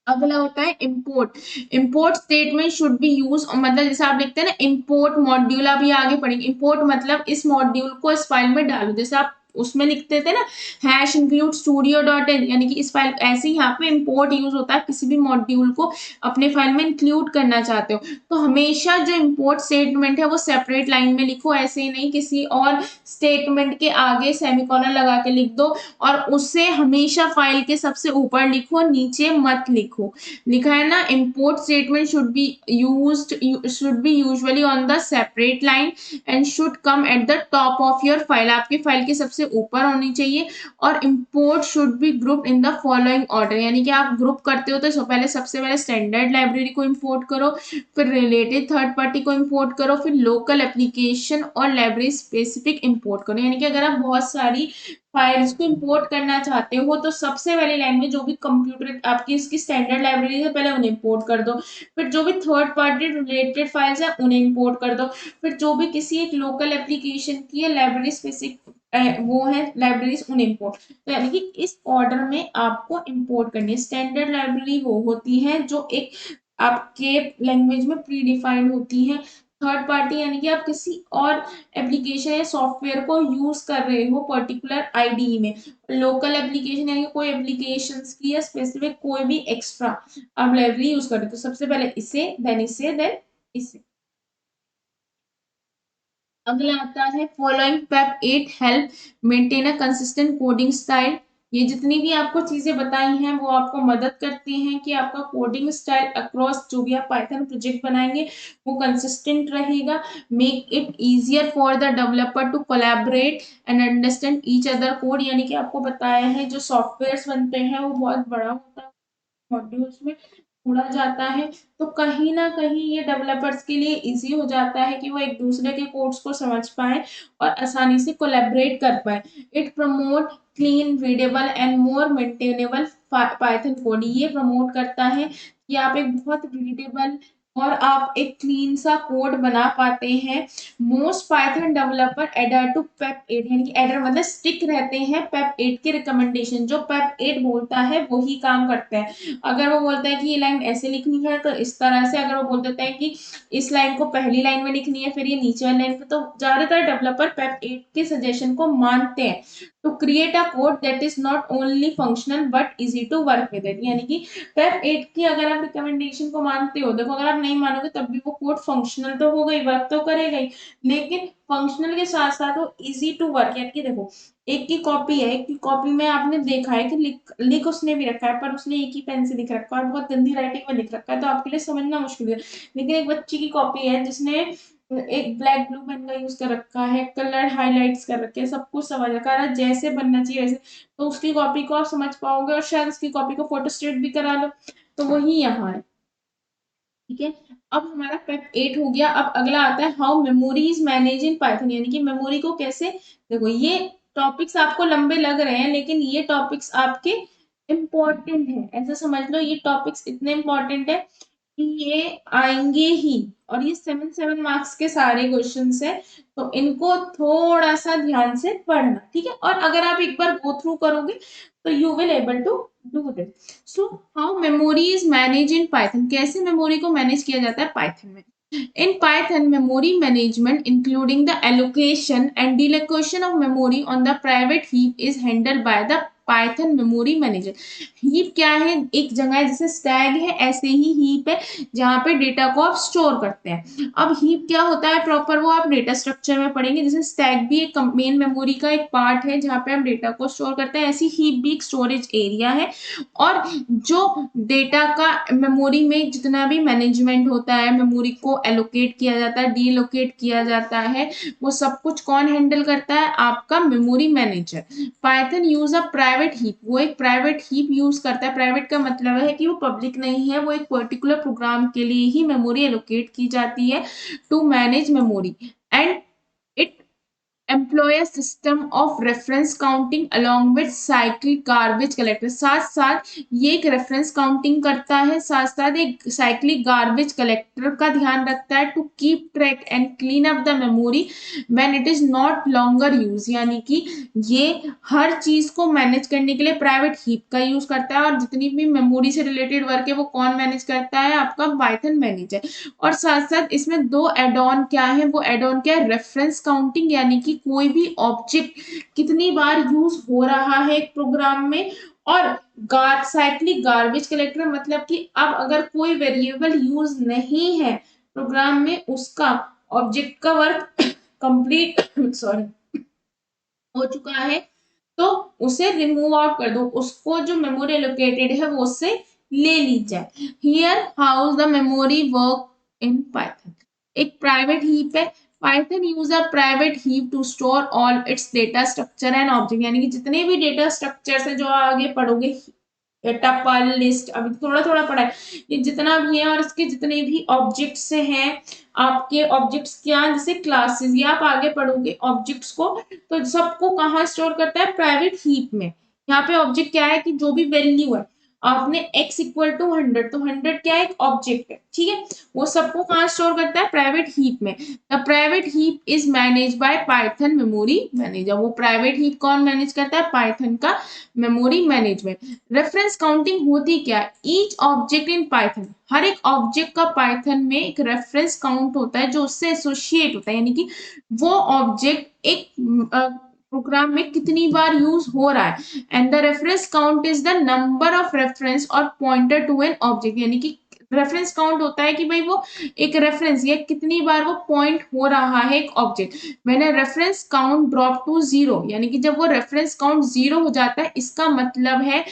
अगला होता है import. Import statement should be use, मतलब जैसे आप लिखते हैं ना इंपोर्ट मॉड्यूल, आप ये आगे पढ़ेंगे, इंपोर्ट मतलब इस मॉड्यूल को इस फाइल में डालो, जैसे आप उसमें लिखते थे ना hash include studio dot in, यानी कि इस फाइल ऐसे ही यहाँ पे इंपोर्ट यूज होता है किसी भी मॉड्यूल को अपने फाइल में इंक्लूड करना चाहते हो तो हमेशा जो इंपोर्ट स्टेटमेंट है वो सेपरेट लाइन में लिखो, ऐसे ही नहीं किसी और स्टेटमेंट के आगे सेमीकोलन लगा के लिख दो, और उसे हमेशा फाइल के सबसे ऊपर लिखो, नीचे मत लिखो। लिखा है ना import statement should be usually on the separate line and should come at the top of your file, आपके फाइल के सबसे सबसे ऊपर होनी चाहिए। और import should be group in the following order, यानी कि आप ग्रुप करते हो तो पहले सबसे पहले स्टैंडर्ड लाइब्रेरी को इंपोर्ट करो, फिर रिलेटेड थर्ड पार्टी को इंपोर्ट करो, फिर लोकल एप्लीकेशन और लाइब्रेरी स्पेसिफिक इंपोर्ट करो। यानी कि अगर आप बहुत सारी फाइल्स को इंपोर्ट करना चाहते हो तो सबसे पहली लाइन में जो भी कंप्यूटर आपकी इसकी स्टैंडर्ड लाइब्रेरी है पहले उन्हें इंपोर्ट कर दो, फिर जो भी थर्ड पार्टी रिलेटेड फाइल्स है उन्हें इंपोर्ट कर दो, फिर जो भी किसी एक लोकल एप्लीकेशन की है लाइब्रेरी स्पेसिफिक वो है लाइब्रेरीज उन्हें इंपोर्ट। तो यानी कि इस ऑर्डर में आपको इंपोर्ट करनी है। स्टैंडर्ड लाइब्रेरी वो होती है जो एक आपके लैंग्वेज में प्री डिफाइंड होती है। थर्ड पार्टी यानी कि आप किसी और एप्लीकेशन या सॉफ्टवेयर को यूज कर रहे हो पर्टिकुलर आईडी में। लोकल एप्लीकेशन यानी कोई एप्लीकेशंस की या स्पेसिफिक कोई भी एक्स्ट्रा आप लाइब्रेरी यूज करते हो तो सबसे पहले इसे देन इसे। अगला आता है following Pep 8 help maintain a consistent coding style. ये जितनी भी आपको चीजें बताई हैं वो आपको मदद करती हैं कि आपका कोडिंग स्टाइल अक्रॉस जो भी आप पाइथन प्रोजेक्ट बनाएंगे वो कंसिस्टेंट रहेगा। Make it easier for the developer to collaborate and understand each other code, यानी कि आपको बताया है जो सॉफ्टवेयर बनते हैं वो बहुत बड़ा होता है, मॉड्यूल्स में तोड़ा जाता है, तो कहीं ना कहीं ये डेवलपर्स के लिए इजी हो जाता है कि वो एक दूसरे के कोड्स को समझ पाए और आसानी से कोलैबोरेट कर पाए। It promote clean readable and more maintainable Python code. ये प्रमोट करता है कि आप एक बहुत रीडेबल और आप एक क्लीन सा कोड बना पाते हैं। Most Python developer adhere to PEP 8, यानी कि एडर मतलब स्टिक रहते हैं पेप 8 के रिकमेंडेशन। जो पेप 8 बोलता है वही काम करते हैं। अगर वो बोलता है कि ये लाइन ऐसे लिखनी है तो इस तरह से, अगर वो बोल देता है कि इस लाइन को पहली लाइन में लिखनी है फिर ये नीचे वाली लाइन पे, तो ज्यादातर डेवलपर पेप 8 के सजेशन को मानते हैं to create a code that is not only functional but easy to work with it. यानी कि पेप 8 की अगर आप रिकमेंडेशन को मानते हो, देखो अगर आप नहीं मानोगे तब भी वो कोड फंक्शनल तो हो गई, वर्क तो करेगा ही, लेकिन फंक्शनल के साथ साथ वो इजी टू वर्क। यानी कि देखो एक की कॉपी है, एक की कॉपी में आपने देखा है कि लिख उसने भी रखा है पर उसने एक ही पेन से लिख रखा है और बहुत गंदी राइटिंग में लिख रखा है तो आपके लिए समझना मुश्किल है। लेकिन एक बच्ची की कॉपी है जिसने एक ब्लैक ब्लू पेन का यूज कर रखा है, कलर हाइलाइट्स कर रखे हैं, सब कुछ समझ रखा है जैसे बनना चाहिए वैसे, तो उसकी कॉपी को आप समझ पाओगे और शायद उसकी कॉपी को फोटो स्टेट भी करा लो। तो वही यहाँ है, ठीक है। अब हमारा पेप 8 हो गया। अब अगला आता है how memory is manage in Python, यानी कि मेमोरी को कैसे, देखो ये टॉपिक्स आपको लंबे लग रहे हैं लेकिन ये टॉपिक्स आपके इम्पोर्टेंट है, ऐसा समझ लो ये टॉपिक्स इतने इम्पोर्टेंट है कि ये आएंगे ही। और ये 7 मार्क्स के सारे क्वेश्चन है तो इनको थोड़ा सा ध्यान से पढ़ना, ठीक है। और अगर आप एक बार गो थ्रू करोगे तो you will able to do this. So how memory is manage in Python, कैसे मेमोरी को मैनेज किया जाता है पाइथन में। In Python, memory management, including the allocation and deallocation of memory on the private heap, is handled by the Python memory manager. Heap क्या है, एक जगह है जैसे स्टैग है ऐसे ही हीप है जहां पे डेटा को आप स्टोर करते हैं। अब हीप क्या होता है प्रॉपर वो आप डेटा स्ट्रक्चर में पढ़ेंगे, जैसे स्टैग भी एक मेन मेमोरी का एक पार्ट है जहां पे हम डेटा को स्टोर करते हैं, ऐसी हीप भी एक स्टोरेज एरिया है। और जो डेटा का मेमोरी में जितना भी मैनेजमेंट होता है, मेमोरी को एलोकेट किया जाता है, डीलोकेट किया जाता है, वो सब कुछ कौन हैंडल करता है, आपका memory manager. Python use a private heap, वो एक प्राइवेट हीप यूज करता है। प्राइवेट का मतलब है कि वो पब्लिक नहीं है, वो एक पर्टिकुलर प्रोग्राम के लिए ही मेमोरी एलोकेट की जाती है to manage memory. And it employ a system of reference counting along with cyclic garbage collector। साथ साथ ये एक रेफरेंस काउंटिंग करता है, साथ साथ एक साइक्लिक गार्बेज कलेक्टर का ध्यान रखता है to keep track and clean up the memory when it is not longer use. यानी कि ये हर चीज को मैनेज करने के लिए प्राइवेट हीप का यूज करता है और जितनी भी मेमोरी से रिलेटेड वर्क है वो कौन मैनेज करता है, आपका पाइथन मैनेजर। और साथ साथ इसमें दो एड ऑन क्या है, वो एड ऑन क्या है, रेफरेंस काउंटिंग, यानी कि कोई भी ऑब्जेक्ट कितनी बार यूज हो रहा है एक प्रोग्राम में। और साइक्लिक गार्बेज कलेक्टर मतलब कि अब अगर कोई वेरिएबल यूज नहीं है प्रोग्राम में, उसका ऑब्जेक्ट का वर्क कंप्लीट सॉरी हो चुका है तो उसे रिमूव आउट कर दो, उसको जो मेमोरी एलोकेटेड है वो उससे ले ली जाए। Here how the memory work in Python. एक प्राइवेट हीप है, Python use a private heap to store all its data structure and object, यानी कि जितने भी डेटा स्ट्रक्चर्स है जो आगे पढ़ोगे, टपल लिस्ट अभी थोड़ा थोड़ा पढ़ा है, ये जितना भी है और इसके जितने भी ऑब्जेक्ट्स हैं, आपके ऑब्जेक्ट्स क्या, जैसे क्लासेस, ये आप आगे पढ़ोगे ऑब्जेक्ट्स को, तो सबको कहाँ स्टोर करता है, प्राइवेट हीप में। यहाँ पे ऑब्जेक्ट क्या है कि जो भी वैल्यू है, आपने x इक्वल टू 100, तो 100 क्या है, एक ऑब्जेक्ट है, ठीक है, वो सबको कहाँ स्टोर करता है, प्राइवेट हीप में। The private heap is manage by Python memory manager, वो प्राइवेट हीप कौन मैनेज करता है, पाइथन का मेमोरी मैनेजमेंट। रेफरेंस काउंटिंग होती क्या है, ईच ऑब्जेक्ट इन पाइथन, हर एक ऑब्जेक्ट का पाइथन में एक रेफरेंस काउंट होता है जो उससे एसोसिएट होता है, यानी कि वो ऑब्जेक्ट एक प्रोग्राम में कितनी बार यूज हो रहा है। And the reference count is the number of reference और पॉइंटर टू एन ऑब्जेक्ट, यानी कि रेफरेंस काउंट होता है कि भाई वो एक रेफरेंस या कितनी बार वो पॉइंट हो रहा है एक ऑब्जेक्ट। मैंने reference count drop to zero, यानी कि जब वो रेफरेंस काउंट जीरो हो जाता है, इसका मतलब है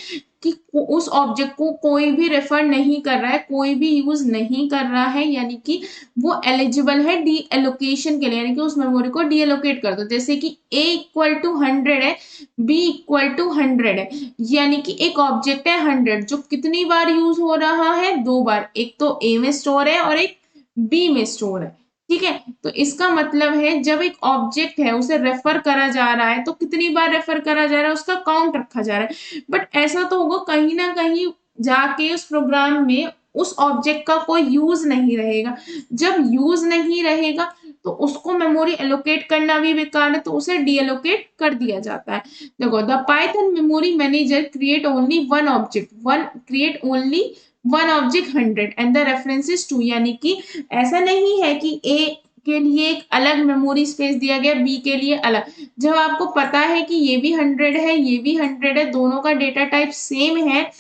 कि उस ऑब्जेक्ट को कोई भी रेफर नहीं कर रहा है, कोई भी यूज नहीं कर रहा है, यानी कि वो एलिजिबल है डी एलोकेशन के लिए, यानी कि उस मेमोरी को डी एलोकेट कर दो। जैसे कि a इक्वल टू 100 है, b इक्वल टू 100 है, यानी कि एक ऑब्जेक्ट है 100 जो कितनी बार यूज हो रहा है, दो बार, एक तो a में स्टोर है और एक b में स्टोर है, ठीक है। तो इसका मतलब है जब एक ऑब्जेक्ट है उसे रेफर करा जा रहा है तो कितनी बार रेफर करा जा रहा है, उसका काउंट रखा जा रहा है। बट ऐसा तो होगा कहीं ना कहीं जाके उस प्रोग्राम में उस ऑब्जेक्ट का कोई यूज नहीं रहेगा। जब यूज नहीं रहेगा तो उसको मेमोरी एलोकेट करना भी बेकार है, तो उसे डी एलोकेट कर दिया जाता है। देखो, the Python memory manager create only one object, one create only one object 100 and the references to, यानी कि ऐसा नहीं है कि ए के लिए एक अलग मेमोरी स्पेस दिया गया, बी के लिए अलग। जब आपको पता है कि ये भी 100 है, ये भी 100 है, दोनों का डेटा टाइप सेम है,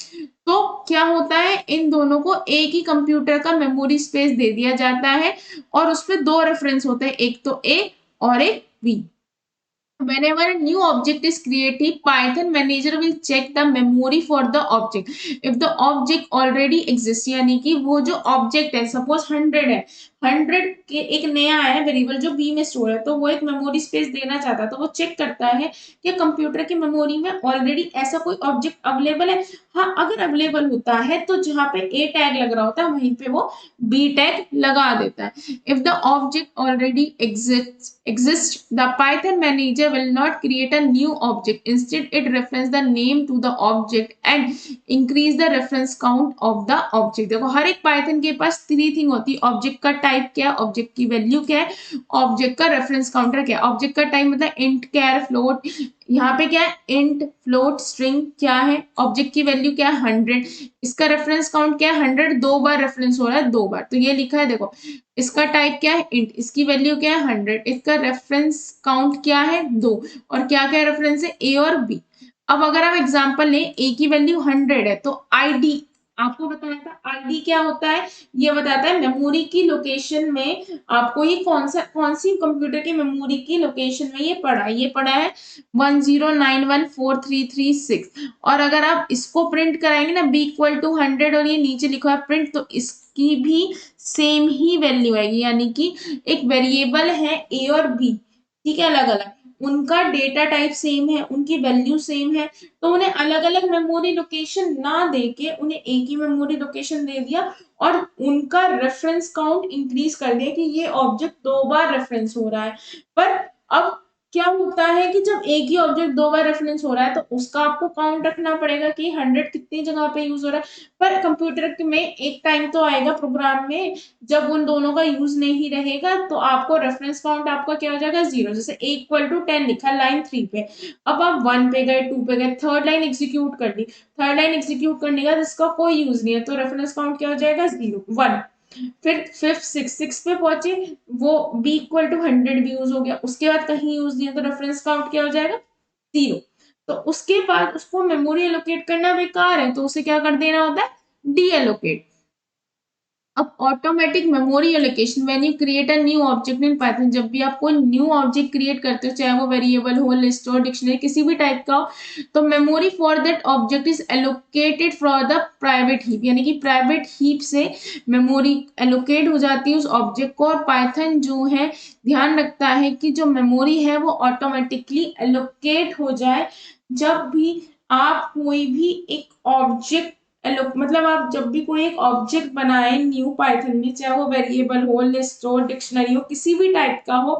तो क्या होता है, इन दोनों को एक ही कंप्यूटर का मेमोरी स्पेस दे दिया जाता है और उसमें दो रेफरेंस होते हैं, एक तो ए और एक B. Whenever a new object is created, Python manager will check the memory for the object. If the object already exists, यानी कि वो जो object है, suppose 100 है, 100 के एक नया है वेरिएबल जो बी में स्टोर है, तो वो एक मेमोरी स्पेस देना चाहता है, तो वो चेक करता है कि कंप्यूटर की मेमोरी में ऑलरेडी ऐसा कोई ऑब्जेक्ट अवेलेबल है। हाँ, अगर अवेलेबल होता है तो जहाँ पे ए टैग लग रहा होता है वहीं पे वो बी टैग लगा देता है। If the object already exists, the Python manager will not create a new object. Instead, it reference the name to the object and increase the reference count of the object. देखो, हर एक Python के पास three thing होती है, object का type क्या है, object की value क्या है, ऑब्जेक्ट का रेफरेंस काउंटर क्या है। ऑब्जेक्ट का टाइप मतलब इंट, कैर, फ्लोट, यहाँ पे क्या है, इंट, फ्लोट, स्ट्रिंग क्या है, ऑब्जेक्ट की वैल्यू क्या है, 100, इसका रेफरेंस काउंट क्या है, 100, दो बार रेफरेंस हो रहा है, दो बार, तो ये लिखा है देखो, इसका टाइप क्या है, इंट, इसकी वैल्यू क्या है, 100, इसका रेफरेंस काउंट क्या है, दो, और क्या क्या रेफरेंस है, ए और बी। अब अगर आप एग्जांपल लें, ए की वैल्यू 100 है, तो आईडी आपको बताया था, आईडी क्या होता है, ये बताता है मेमोरी की लोकेशन में आपको ये कौन सी कंप्यूटर की मेमोरी की लोकेशन में ये पड़ा है 10914336। और अगर आप इसको प्रिंट कराएंगे ना, बी इक्वल टू 100 और ये नीचे लिखा है प्रिंट, तो इसकी भी सेम ही वैल्यू आएगी, यानी कि एक वेरिएबल है ए और बी, ठीक है, अलग अलग, उनका डेटा टाइप सेम है, उनकी वैल्यू सेम है, तो उन्हें अलग अलग मेमोरी लोकेशन ना देके उन्हें एक ही मेमोरी लोकेशन दे दिया और उनका रेफरेंस काउंट इंक्रीज कर दिया कि ये ऑब्जेक्ट दो बार रेफरेंस हो रहा है। पर अब क्या होता है कि जब एक ही ऑब्जेक्ट दो बार रेफरेंस हो रहा है तो उसका आपको काउंट रखना पड़ेगा कि 100 कितनी जगह पे यूज हो रहा है। पर कंप्यूटर में एक टाइम तो आएगा प्रोग्राम में जब उन दोनों का यूज नहीं रहेगा, तो आपको रेफरेंस काउंट आपका क्या हो जाएगा, जीरो। जैसे ए इक्वल टू 10 लिखा लाइन 3 पे, अब आप 1 पे गए, 2 पे गए, थर्ड लाइन एग्जीक्यूट कर दी, थर्ड लाइन एग्जीक्यूट करने का जिसका कोई यूज नहीं है, तो रेफरेंस काउंट क्या हो जाएगा, जीरो, 1। फिर फिफ्थ सिक्स पे पहुंचे, वो बी इक्वल टू 100 भी यूज हो गया, उसके बाद कहीं यूज नहीं है, तो रेफरेंस काउंट क्या हो जाएगा, जीरो। तो उसके बाद उसको मेमोरी एलोकेट करना बेकार है, तो उसे क्या कर देना होता है, डी एलोकेट। अब automatic memory allocation when you create a new object in Python, जब भी आप कोई न्यू ऑब्जेक्ट क्रिएट करते हो, चाहे वो वेरिएबल हो, लिस्ट हो, डिक्शनरी, किसी भी टाइप का हो, तो memory for that object is allocated from the private heap, यानी कि प्राइवेट हीप से मेमोरी एलोकेट हो जाती है उस ऑब्जेक्ट को। और पाइथन जो है ध्यान रखता है कि जो मेमोरी है वो ऑटोमेटिकली एलोकेट हो जाए जब भी आप कोई भी एक ऑब्जेक्ट मतलब आप जब भी कोई एक ऑब्जेक्ट बनाए न्यू पाइथन में, चाहे वो वेरिएबल हो, लिस्ट हो, डिक्शनरी हो, किसी भी टाइप का हो,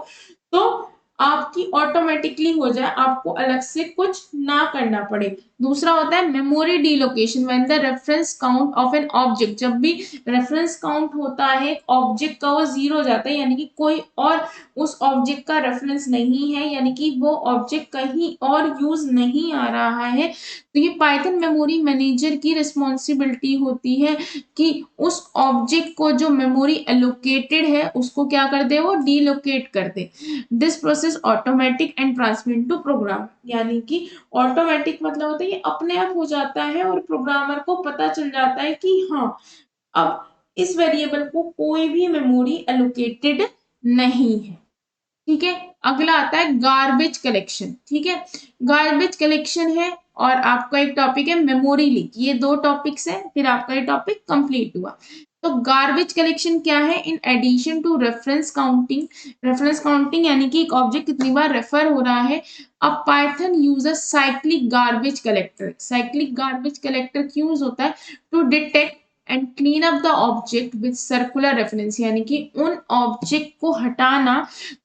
तो आपकी ऑटोमेटिकली हो जाए, आपको अलग से कुछ ना करना पड़े। दूसरा होता है memory deallocation when the reference count of an object, जब भी रेफरेंस काउंट होता है ऑब्जेक्ट का वो जीरो हो जाता है, यानी कि कोई और उस ऑब्जेक्ट का रेफरेंस नहीं है, यानी कि वो ऑब्जेक्ट कहीं और यूज नहीं आ रहा है, तो ये पाइथन मेमोरी मैनेजर की रिस्पॉन्सिबिलिटी होती है कि उस ऑब्जेक्ट को जो मेमोरी एलोकेटेड है उसको क्या कर दे, वो डीलोकेट कर दे। This process automatic and transmit to program, यानी कि ऑटोमेटिक मतलब होता है ये अपने आप हो जाता है और प्रोग्रामर को पता चल जाता है कि हाँ अब इस वेरिएबल को कोई भी मेमोरी एलोकेटेड नहीं है। ठीक है, अगला आता है गार्बेज कलेक्शन। ठीक है, गार्बेज कलेक्शन है और आपका एक टॉपिक है मेमोरी लीक, ये दो टॉपिक्स है, फिर आपका ये टॉपिक कंप्लीट हुआ। तो गार्बेज कलेक्शन क्या है, in addition to reference counting, reference counting यानी कि एक ऑब्जेक्ट कितनी बार रेफर हो रहा है, अब Python uses cyclic garbage collector. Cyclic garbage collector क्यों यूज होता है, to detect and clean up the object with circular reference, यानी कि उन ऑब्जेक्ट को हटाना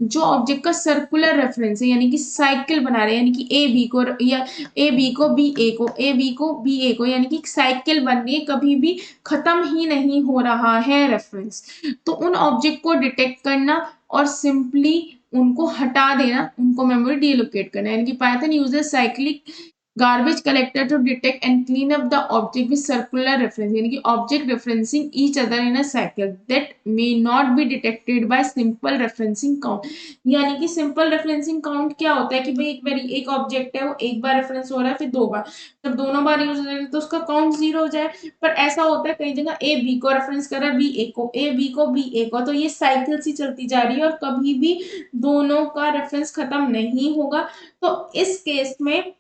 जो ऑब्जेक्ट का सर्कुलर रेफरेंस है, यानी कि साइकिल बना रहे हैं, यानी कि ए बी को या ए बी को बी ए को, ए बी को बी ए को, यानी कि साइकिल बन रही है, कभी भी खत्म ही नहीं हो रहा है रेफरेंस। तो उन ऑब्जेक्ट को डिटेक्ट करना और सिंपली उनको हटा देना, उनको मेमोरी डीलोकेट करना, यानी कि Python uses cyclic garbage collector to detect and clean up the object with circular reference, यानी कि object referencing each other in a cycle that may not be detected by simple referencing count। यानी कि simple referencing count क्या होता है कि भाई एक ऑब्जेक्ट है वो एक बार रेफरेंस हो रहा है फिर दो बार, जब दोनों बार यूज हो जाएगा तो उसका काउंट जीरो हो जाए। पर ऐसा होता है कई जगह ए बी को रेफरेंस कर रहा है बी ए को, ए बी को बी ए को, तो ये साइकिल सी चलती जा रही है और कभी भी दोनों का रेफरेंस खत्म नहीं होगा। तो इस केस में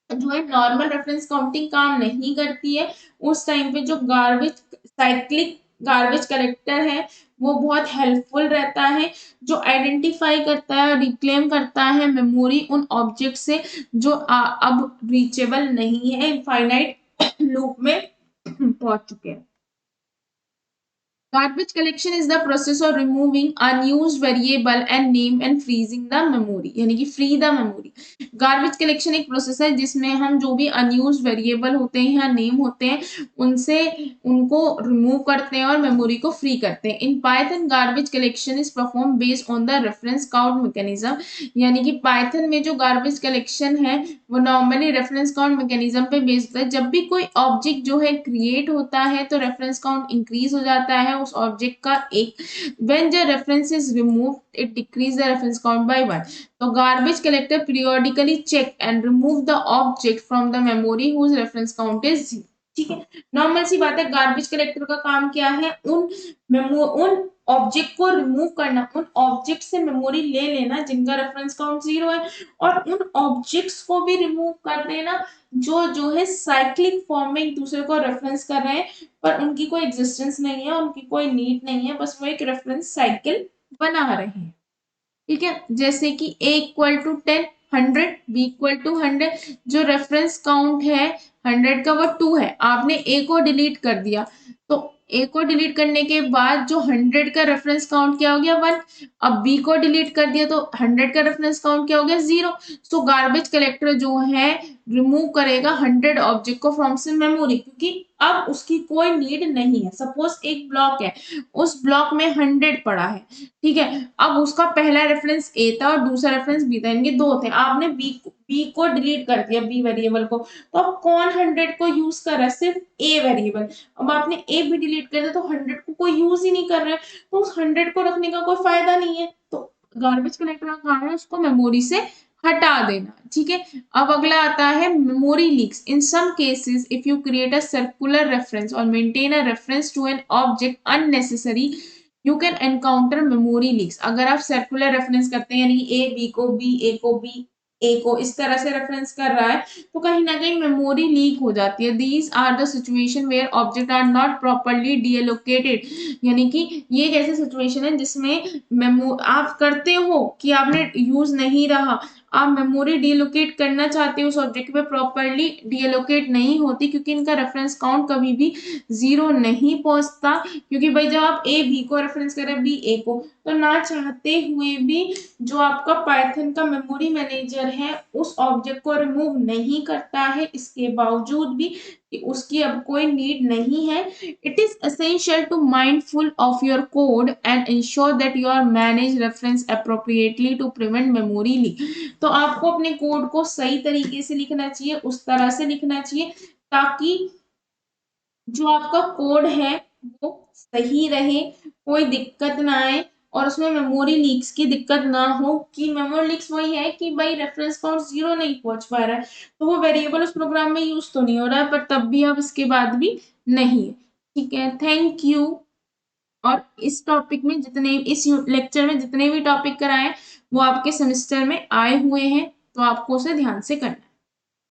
जो है नॉर्मल रेफरेंस काउंटिंग काम नहीं करती है, उस टाइम पे जो गार्बेज साइक्लिक गार्बेज कलेक्टर है वो बहुत हेल्पफुल रहता है, जो आइडेंटिफाई करता है और रिक्लेम करता है मेमोरी उन ऑब्जेक्ट से जो अब रीचेबल नहीं है, इनफाइनाइट लूप में पहुंच चुके हैं। Garbage collection is the process of removing unused variable and name and freezing the memory, यानी कि free the memory। Garbage collection एक प्रोसेस है जिसमें हम जो भी unused variable होते हैं या नेम होते हैं उनसे उनको रिमूव करते हैं और मेमोरी को फ्री करते हैं। In Python garbage collection is perform based on the reference count mechanism, यानी कि पाइथन में जो गार्बेज कलेक्शन है वो नॉर्मली रेफरेंस काउंट मैकेनिज्म पे बेस्ड होता है। जब भी कोई ऑब्जेक्ट जो है क्रिएट होता है तो रेफरेंस काउंट इंक्रीज हो जाता है उस ऑब्जेक्ट का एक, when the reference is removed it decrease the reference count by 1। तो garbage collector periodically check and remove the object from the memory whose reference count is 0। ठीक है, नॉर्मल सी बात है, गार्बेज कलेक्टर का काम क्या है, उन ऑब्जेक्ट को रिमूव करना, उन ऑब्जेक्ट से मेमोरी ले लेना जिनका रेफरेंस काउंट 0 है, और उन ऑब्जेक्ट्स को भी रिमूव कर देना जो है साइक्लिक फॉर्म में एक दूसरे को रेफरेंस कर रहे हैं पर उनकी कोई एग्जिस्टेंस नहीं है, उनकी कोई नीड नहीं है, बस वो एक रेफरेंस साइकिल बना रहे हैं। ठीक है, जैसे कि a equal to 10, 100, b equal to 100, जो रेफरेंस काउंट है 100 का वो 2 है, आपने a को डिलीट कर दिया, तो a को डिलीट करने के बाद जो 100 का रेफरेंस काउंट क्या हो गया 1, अब b को डिलीट कर दिया तो 100 का रेफरेंस काउंट क्या हो गया 0। सो गार्बेज कलेक्टर जो है रिमूव करेगा 100 ऑब्जेक्ट को फ्रॉम से मेमोरी, क्योंकि अब उसकी कोई नीड नहीं है। सपोज एक ब्लॉक है, उस ब्लॉक में 100 पड़ा है, ठीक है, अब उसका पहला रेफरेंस ए था और दूसरा रेफरेंस बी था, इनके दो थे, आपने बी को डिलीट कर दिया, बी वेरिएबल को, तो अब कौन 100 को यूज कर रहा है, सिर्फ ए वेरिएबल। अब आपने ए भी डिलीट कर दिया तो 100 को कोई यूज ही नहीं कर रहा है, तो उस 100 को रखने का कोई फायदा नहीं है, तो गार्बेज कलेक्टर का काम है उसको मेमोरी से हटा देना, ठीक है। अब अगला आता है memory leaks. In some cases if you create a circular reference और maintain a reference to an object unnecessary you can encounter memory leaks. अगर आप सर्कुलर रेफरेंस करते हैं यानी ए बी को बी ए को बी ए को इस तरह से रेफरेंस कर रहा है तो कहीं ना कहीं मेमोरी लीक हो जाती है। These are the situation where object are not properly deallocated, यानी कि ये एक ऐसी सिचुएशन है जिसमें मेमो आप करते हो कि आपने यूज नहीं रहा, आप मेमोरी डीलोकेट करना चाहते हो उस ऑब्जेक्ट पे, प्रॉपरली डीलोकेट नहीं होती क्योंकि इनका रेफरेंस काउंट कभी भी 0 नहीं पहुंचता। क्योंकि भाई जब आप ए बी को रेफरेंस कर रहे हैं बी ए को, तो ना चाहते हुए भी जो आपका पाइथन का मेमोरी मैनेजर है उस ऑब्जेक्ट को रिमूव नहीं करता है, इसके बावजूद भी कि उसकी अब कोई नीड नहीं है। It is essential to mindful of your code and ensure that you are manage reference appropriately to prevent memory leak। तो आपको अपने कोड को सही तरीके से लिखना चाहिए, उस तरह से लिखना चाहिए ताकि जो आपका कोड है वो सही रहे, कोई दिक्कत ना आए और उसमें मेमोरी लीक्स की दिक्कत ना हो। कि मेमोरी लीक्स वही है कि भाई रेफरेंस काउंट 0 नहीं पहुंच पा रहा है तो वो वेरिएबल उस प्रोग्राम में यूज तो नहीं हो रहा है, पर तब भी अब इसके बाद भी नहीं। ठीक है, थैंक यू। और इस टॉपिक में जितने इस लेक्चर में जितने भी टॉपिक कराए वो आपके सेमेस्टर में आए हुए हैं तो आपको उसे ध्यान से करना है।